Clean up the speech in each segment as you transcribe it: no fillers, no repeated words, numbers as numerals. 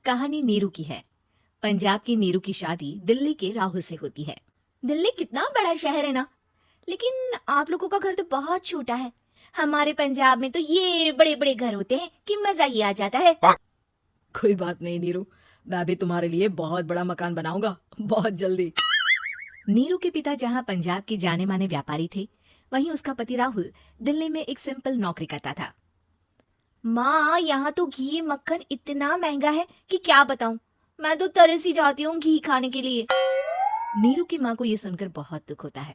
कहानी नीरू की है। पंजाब की नीरू की शादी दिल्ली के राहुल से होती है। दिल्ली कितना बड़ा शहर है ना, लेकिन आप लोगों का घर तो बहुत छोटा है। हमारे पंजाब में तो ये बड़े बड़े घर होते हैं कि मजा ही आ जाता है। कोई बात नहीं नीरू, मैं भी तुम्हारे लिए बहुत बड़ा मकान बनाऊंगा बहुत जल्दी। नीरू के पिता जहाँ पंजाब के जाने माने व्यापारी थे, वहीं उसका पति राहुल दिल्ली में एक सिंपल नौकरी करता था। माँ, यहाँ तो घी मक्खन इतना महंगा है कि क्या बताऊं। मैं तो तरस ही जाती हूँ घी खाने के लिए। नीरू की माँ को ये सुनकर बहुत दुख होता है।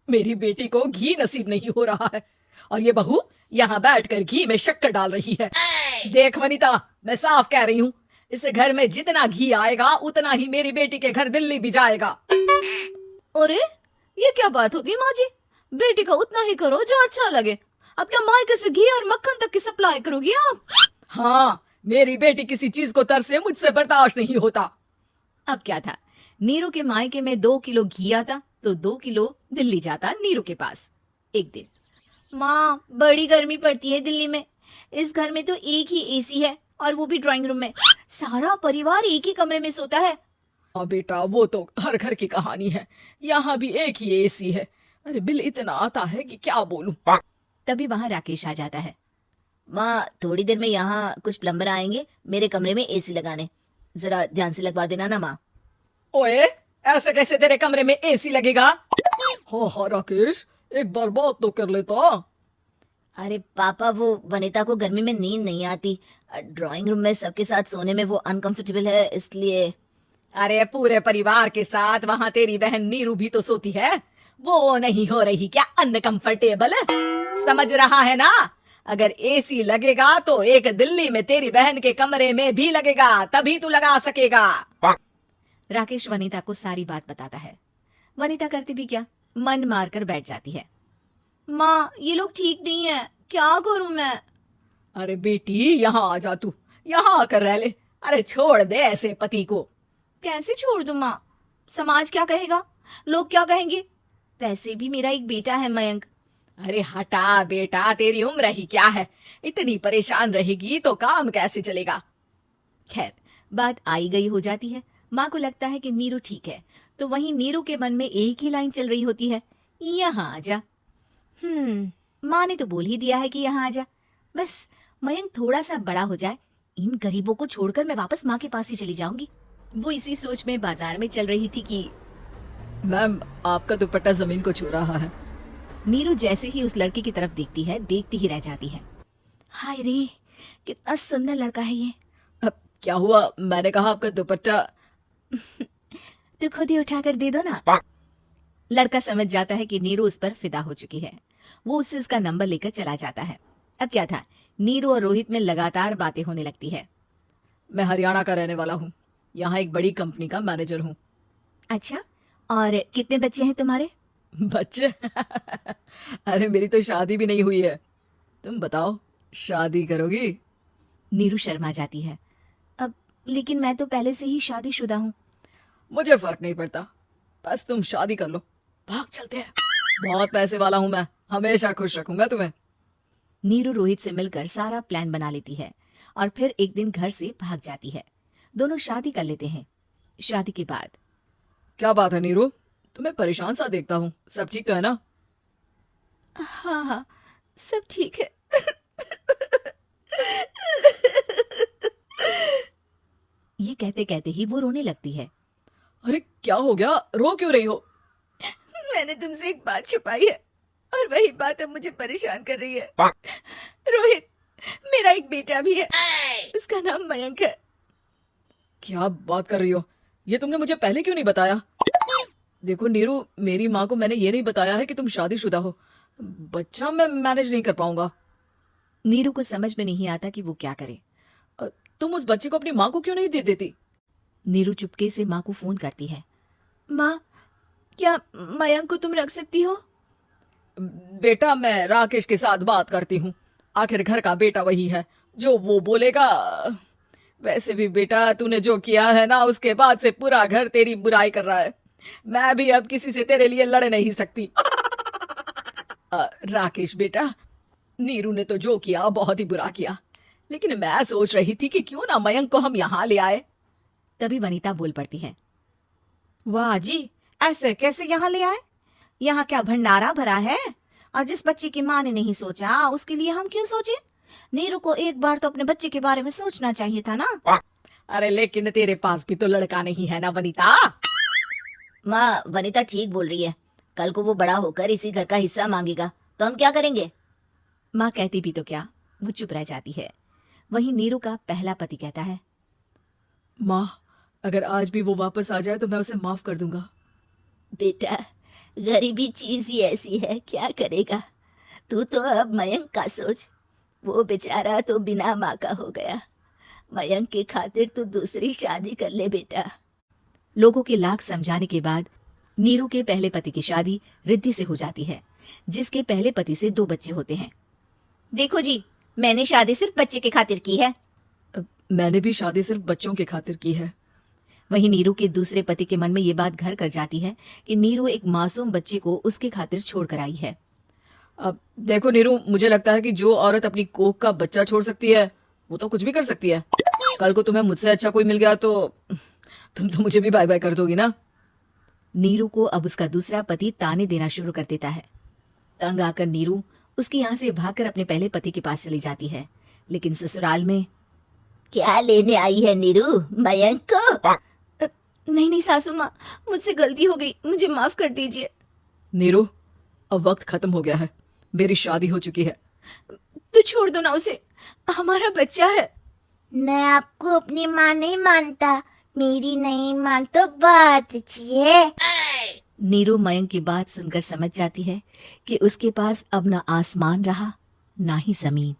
मेरी बेटी को घी नसीब नहीं हो रहा है और ये बहू यहाँ बैठकर घी में शक्कर डाल रही है। देख वनिता, मैं साफ कह रही हूँ, इस घर में जितना घी आएगा उतना ही मेरी बेटी के घर दिल्ली भी जाएगा। अरे ये क्या बात होती है माँ जी? बेटी का उतना ही करो जो अच्छा लगे। अब क्या मायके से घी और मक्खन तक की सप्लाई करोगी आप? हाँ, मेरी बेटी किसी चीज को तरसे मुझसे बर्दाश्त नहीं होता। अब क्या था, नीरू के मायके में 2 किलो घी आता तो 2 किलो दिल्ली जाता नीरू के पास। एक दिन, माँ बड़ी गर्मी पड़ती है दिल्ली में। इस घर में तो एक ही एसी है और वो भी ड्राइंग रूम में। सारा परिवार एक ही कमरे में सोता है। हाँ बेटा, वो तो हर घर की कहानी है। यहाँ भी एक ही एसी है। अरे बिल इतना आता है कि क्या बोलूं। तभी वहाँ राकेश आ जाता है। माँ, थोड़ी देर में यहाँ कुछ प्लम्बर आएंगे मेरे कमरे में एसी लगाने, जरा ध्यान से लगवा देना ना माँ। ओए, ऐसे कैसे तेरे कमरे में एसी लगेगा? हाँ राकेश, एक बार बात तो कर लेता। अरे पापा, वो वनिता को गर्मी में नींद नहीं आती। ड्राइंग रूम में सबके साथ सोने में वो अनकंफर्टेबल है, इसलिए। अरे पूरे परिवार के साथ वहाँ तेरी बहन नीरू भी तो सोती है, वो नहीं हो रही क्या अनकंफर्टेबल? समझ रहा है ना? अगर एसी लगेगा तो एक दिल्ली में तेरी बहन के कमरे में भी लगेगा, तभी तू लगा सकेगा। राकेश वनिता को सारी बात बताता है। वनिता करती भी क्या, मन मार कर बैठ जाती है। माँ, ये लोग ठीक नहीं है, क्या करूं मैं? अरे बेटी, यहाँ आ जा, तू यहाँ आकर रह ले। अरे छोड़ दे ऐसे पति को। कैसे छोड़ दूं माँ? समाज क्या कहेगा, लोग क्या कहेंगे? वैसे भी मेरा एक बेटा है मयंक। अरे हटा बेटा, तेरी उम्र ही क्या है, इतनी परेशान रहेगी तो काम कैसे चलेगा। खैर, बात आई गई हो जाती है। माँ को लगता है कि नीरू ठीक है, तो वहीं नीरू के मन में एक ही लाइन चल रही होती है, यहाँ आ जा। माँ ने तो बोल ही दिया है कि यहाँ आ जा। बस मयंक थोड़ा सा बड़ा हो जाए, इन गरीबों को छोड़कर मैं वापस माँ के पास ही चली जाऊंगी। वो इसी सोच में बाजार में चल रही थी कि मैम, आपका दुपट्टा जमीन को छू रहा है। नीरू जैसे ही उस लड़के की तरफ देखती है, देखती ही रह जाती है। हाय रे, कितना सुंदर लड़का है ये। अब क्या हुआ? मैंने कहा आपका दुपट्टा। तो खुद ही उठाकर दे दो ना। लड़का समझ जाता है कि नीरू उस पर फिदा हो चुकी है। वो उससे उसका नंबर लेकर चला जाता है। अब क्या था, नीरू और रोहित में लगातार बातें होने लगती है। मैं हरियाणा का रहने वाला हूँ, यहाँ एक बड़ी कंपनी का मैनेजर हूँ। अच्छा, और कितने बच्चे हैं तुम्हारे? बच्चे? अरे मेरी तो शादी भी नहीं हुई है। तुम बताओ, शादी करोगी? नीरू शर्मा जाती है। अब लेकिन मैं तो पहले से ही शादीशुदा हूँ। मुझे फर्क नहीं पड़ता, बस तुम शादी कर लो, भाग चलते हैं। बहुत पैसे वाला हूँ मैं, हमेशा खुश रखूंगा तुम्हें। नीरू रोहित से मिलकर सारा प्लान बना लेती है और फिर एक दिन घर से भाग जाती है। दोनों शादी कर लेते हैं। शादी के बाद, क्या बात है नीरू, तुम्हें परेशान सा देखता हूँ, सब ठीक तो है ना? हाँ हाँ, सब ठीक है। ये कहते कहते ही वो रोने लगती है। अरे क्या हो गया, रो क्यों रही हो? मैंने तुमसे एक बात छुपाई है और वही बात अब मुझे परेशान कर रही है। रोहित, मेरा एक बेटा भी है, उसका नाम मयंक है। क्या बात कर रही हो? ये तुमने मुझे पहले क्यों नहीं बताया? देखो नीरू, मेरी माँ को मैंने ये नहीं बताया है कि तुम शादीशुदा हो। बच्चा मैं मैनेज नहीं कर पाऊंगा। नीरू को समझ में नहीं आता कि वो क्या करे। तुम उस बच्चे को अपनी माँ को क्यों नहीं दे देती? नीरू चुपके से माँ को फोन करती है। माँ, क्या मयंक को तुम रख सकती हो? बेटा, मैं राकेश के साथ बात करती हूँ, आखिर घर का बेटा वही है, जो वो बोलेगा। वैसे भी बेटा, तूने जो किया है ना, उसके बाद से पूरा घर तेरी बुराई कर रहा है। मैं भी अब किसी से तेरे लिए लड़ नहीं सकती। राकेश बेटा, नीरू ने तो जो किया बहुत ही बुरा किया, लेकिन मैं सोच रही थी कि क्यों ना मयंक को हम यहाँ ले आए। तभी वनीता बोल पड़ती है। वाह जी, ऐसे कैसे यहाँ ले आए? यहाँ क्या भंडारा भरा है? और जिस बच्चे की माँ ने नहीं सोचा उसके लिए हम क्यों सोचे? नीरू को एक बार तो अपने बच्चे के बारे में सोचना चाहिए था ना। अरे लेकिन तेरे पास भी तो लड़का नहीं है ना वनीता। माँ, वनीता ठीक बोल रही है। कल को वो बड़ा होकर इसी घर का हिस्सा मांगेगा तो हम क्या करेंगे? माँ कहती भी तो क्या, वो चुप रह जाती है। वहीं नीरू का पहला पति कहता है, माँ, अगर आज भी वो वापस आ जाए तो मैं उसे माफ कर दूंगा। बेटा, गरीबी चीज ही ऐसी है, क्या करेगा। तू तो अब मयंक का सोच। वो बेचारा तो बिना माँ का हो गया। मयंक की खातिर तू दूसरी शादी कर ले बेटा। लोगों के लाख समझाने के बाद नीरू के पहले पति की शादी रिद्धि से हो जाती है, जिसके पहले पति से 2 बच्चे होते हैं। देखो जी, मैंने शादी सिर्फ बच्चे के खातिर की है। मैंने भी शादी सिर्फ बच्चों के खातिर की है। वहीं नीरू के दूसरे पति के मन में ये बात घर कर जाती है कि नीरू एक मासूम बच्चे को उसके खातिर छोड़ कर आई है। अब देखो नीरू, मुझे लगता है कि जो औरत अपनी कोख का बच्चा छोड़ सकती है वो तो कुछ भी कर सकती है। कल को तुम्हें मुझसे अच्छा कोई मिल गया तो तुम तो मुझे भी बाय बाय कर दोगी ना। नीरू को अब उसका दूसरा पति ताने देना शुरू कर देता है। तंग आकर नीरू उसके यहाँ से भागकर अपने पहले पति के पास चली जाती है। लेकिन ससुराल में क्या लेने आई है नीरू, मयंक को? नहीं सासू माँ, मुझसे गलती हो गई, मुझे माफ कर दीजिए। नीरू, अब वक्त खत्म हो गया है, मेरी शादी हो चुकी है। तो छोड़ दो ना उसे, हमारा बच्चा है। मैं आपको अपनी माँ नहीं मानता, मेरी नहीं मान तो बात अच्छी है। नीरू मयंक की बात सुनकर समझ जाती है कि उसके पास अब ना आसमान रहा ना ही जमीन।